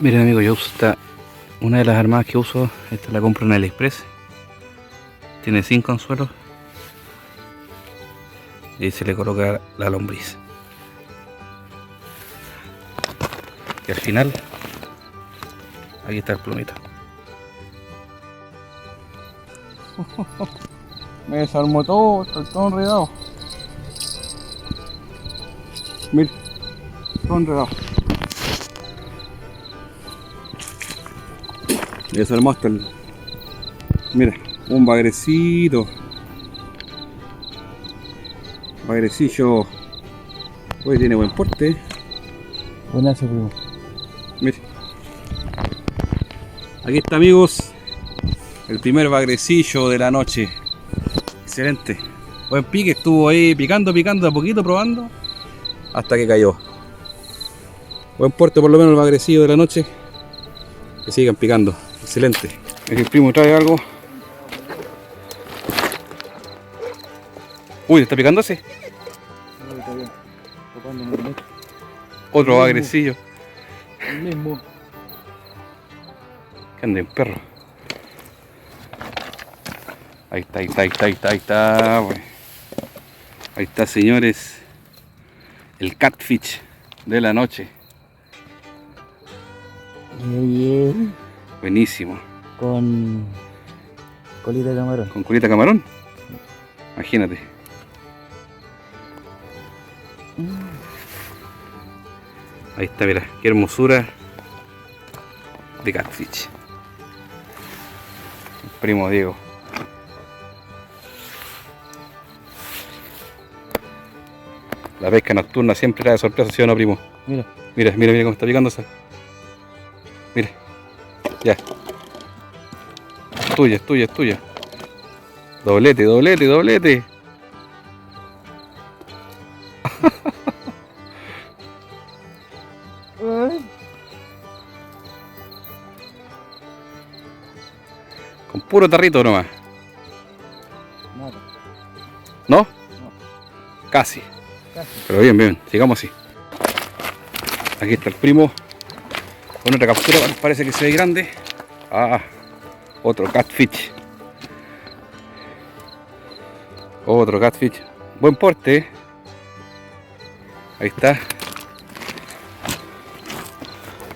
Miren amigos, yo uso una de las armadas que uso, esta la compro en AliExpress. Tiene 5 anzuelos y se le coloca la lombriz. Y al final, aquí está el plumito. Me desarmó todo, está todo enredado. Mira, todo enredado. Me desarmó hasta el... Mira, un bagrecito. Bagrecillo. Hoy tiene buen porte. Buenazo, primo. Mira. Aquí está amigos. El primer bagrecillo de la noche. Excelente. Buen pique, estuvo ahí picando de a poquito, probando. Hasta que cayó. Buen porte por lo menos el bagrecillo de la noche. Que sigan picando. Excelente. Aquí el primo trae algo. Uy, ¿está picándose? Otro bagrecillo. El mismo. Que ande un perro. Ahí está. Bueno. Ahí está, señores. El catfish de la noche. Bien. Buenísimo. Con colita de camarón. ¿Con culita de camarón? Imagínate. Ahí está, mira. Qué hermosura de catfish. El primo Diego. La pesca nocturna siempre trae sorpresa, ¿sí o no, primo? Mira. Mira cómo está picando esa. Mira. Ya. Es tuya. Doblete. Con puro tarrito nomás. Nada. ¿No? Casi. Pero bien, sigamos así. Aquí está el primo. Con otra captura, parece que se ve grande. Otro catfish. Buen porte. Ahí está.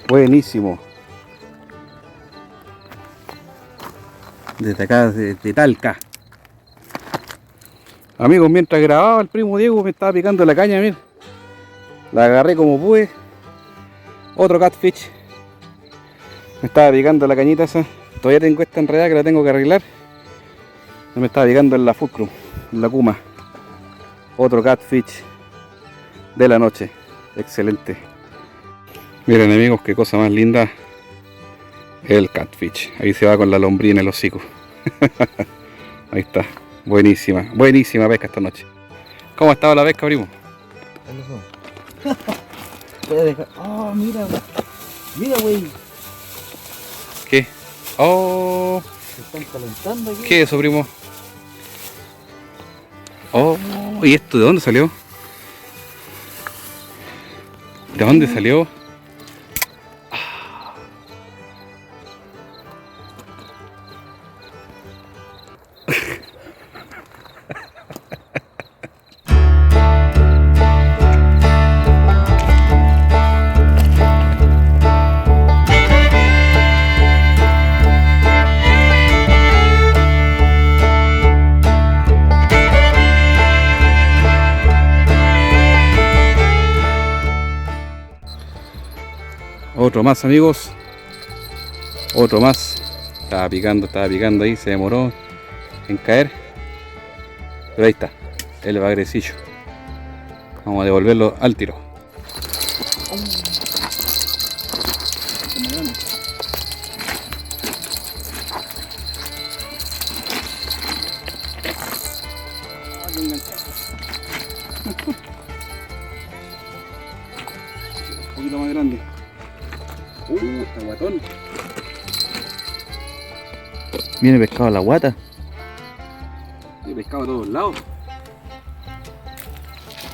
Buenísimo. Desde acá, desde Talca. Amigos, mientras grababa el primo Diego me estaba picando la caña, mira. La agarré como pude. Otro catfish. Me estaba picando la cañita esa. Todavía tengo esta enredada que la tengo que arreglar. Me estaba picando en la fulcrum, en la Kuma. Otro catfish de la noche. Excelente. Miren amigos, qué cosa más linda. El catfish. Ahí se va con la lombriz en el hocico. Ahí está. Buenísima pesca esta noche. ¿Cómo ha estado la pesca, primo? Voy a dejar. Oh, mira, güey. ¿Qué? Oh, Se están calentando aquí. ¿qué es eso, primo? Oh, ¿y esto de dónde salió? ¿De dónde salió? Otro más, amigos. Otro más. Estaba picando ahí, se demoró en caer. Pero ahí está, el bagrecillo. Vamos a devolverlo al tiro. Un poquito más grande. Está guatón. Viene pescado a la guata. Y pescado a todos lados.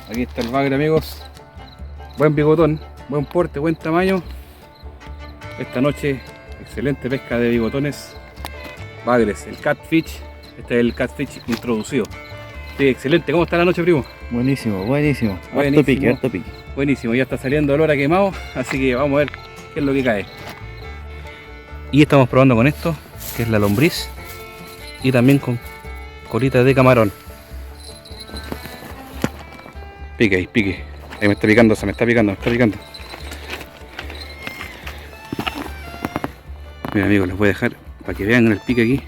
Aquí está el bagre, amigos. Buen bigotón, buen porte, buen tamaño. esta noche, excelente pesca de bigotones, bagres, el catfish. Este es el catfish introducido. Sí, excelente. ¿Cómo está la noche, primo? Buenísimo, buenísimo. Buenísimo. Harto pique, harto pique. Buenísimo, ya está saliendo olor a quemado, así que vamos a ver qué es lo que cae. Y estamos probando con esto, que es la lombriz, y también con colita de camarón. Pique ahí, pique. Ahí me está picando, se me está picando, me está picando. Mira, amigos, les voy a dejar para que vean el pique aquí.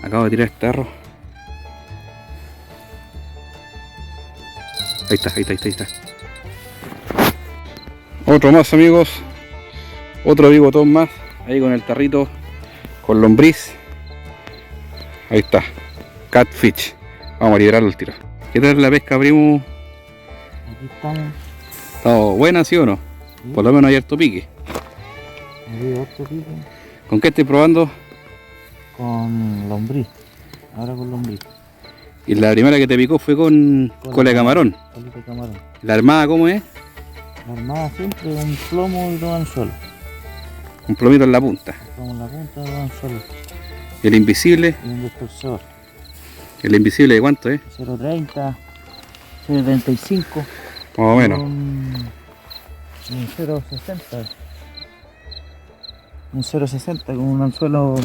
Acabo de tirar este tarro. Ahí está, ahí está, ahí está. Otro más, amigos. Otro bigotón más. Ahí con el tarrito. Con lombriz. Ahí está. Catfish. Vamos a liberarlo al tiro. ¿Qué tal la pesca, primo? Aquí estamos. ¿Está buena, sí o no? Por lo menos hay harto pique. Aquí harto pique. ¿Con qué estoy probando? Con lombriz. Ahora con lombriz. Y la primera que te picó fue con cola de camarón. Colita de camarón. ¿La armada cómo es? La armada siempre un plomo y dos anzuelos. Un plomito en la punta. Plomo en la punta, dos anzuelos. ¿Y el invisible? Y un dispersor. ¿El invisible de cuánto es? 0.30, 0.35. Más o menos. Un 0.60. Un 0.60 con un anzuelo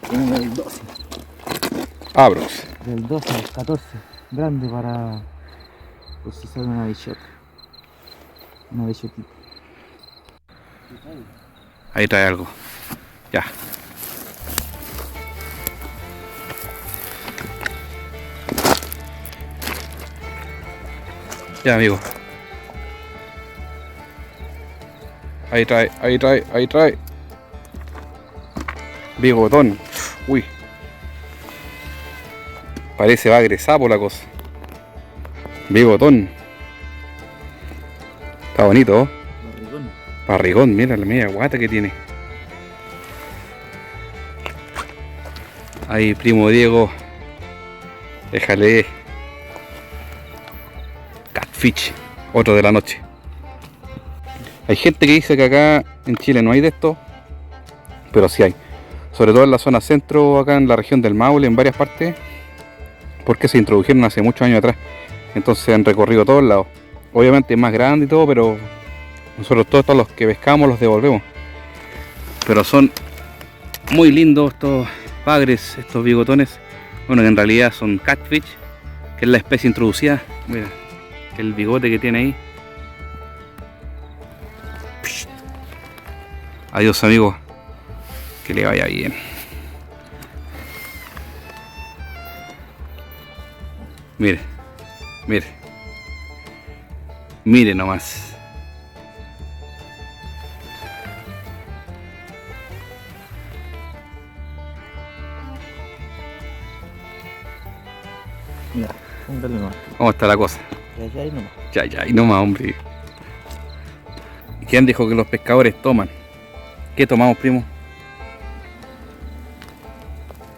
como del 12. Abros. Del 12 al 14. Grande para procesar una bichota. Una bichotita. Ahí trae algo. Ya. Ya, amigo. Ahí trae, ahí trae, ahí trae. Bigotón. Uy. Parece bagre sapo la cosa. Bigotón. Está bonito, ¿oh? Barrigón. Barrigón, mira la media guata que tiene. Ahí, primo Diego. Déjale. Catfish. Otro de la noche. Hay gente que dice que acá en Chile no hay de esto, pero sí hay. Sobre todo en la zona centro, acá en la región del Maule, en varias partes, porque se introdujeron hace muchos años atrás. Entonces han recorrido todos lados. Obviamente es más grande y todo, pero nosotros todos los que pescamos los devolvemos. Pero son muy lindos estos bagres, estos bigotones. Bueno, que en realidad son catfish, que es la especie introducida. Mira, el bigote que tiene ahí. Adiós, amigos. Que le vaya bien. Mire, mire. Mire nomás. Mira, póngale nomás. ¿Cómo está la cosa? Ya ahí nomás. Ya, ya, y nomás, hombre. ¿Y quién dijo que los pescadores toman? ¿Qué tomamos, primo?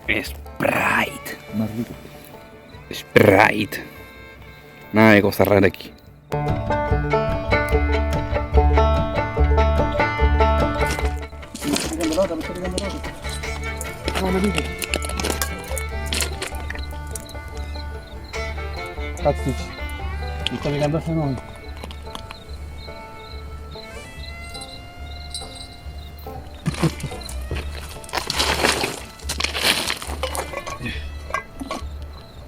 Sprite. Más rico. Sprite. Nada de cosas raras aquí. Catfish. Me está pegando ese nombre.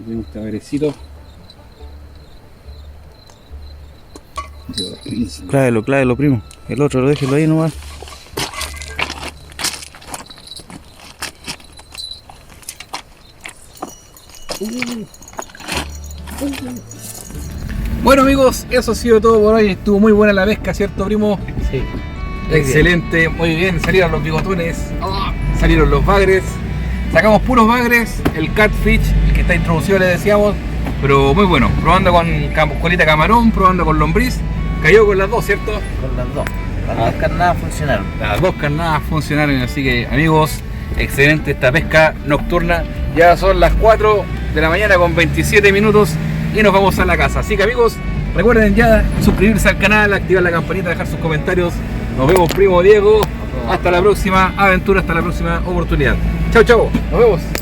Tenemos este bagrecito. Clávelo, primo. El otro lo déjelo ahí nomás. Bueno, amigos, eso ha sido todo por hoy. Estuvo muy buena la pesca, ¿cierto, primo? Sí. Excelente, muy bien. Salieron los bigotones, salieron los bagres. Sacamos puros bagres, el catfish, el que está introducido le decíamos, pero muy bueno. Probando con colita camarón, probando con lombriz. Cayó con las dos, ¿cierto? Con las dos. Las dos carnadas funcionaron. Las dos carnadas funcionaron, así que amigos, excelente esta pesca nocturna. Ya son las 4 de la mañana con 27 minutos y nos vamos a la casa. Así que amigos, Recuerden ya suscribirse al canal, activar la campanita, dejar sus comentarios. Nos vemos, primo Diego. Hasta la próxima aventura, hasta la próxima oportunidad. Chao, chao. Nos vemos.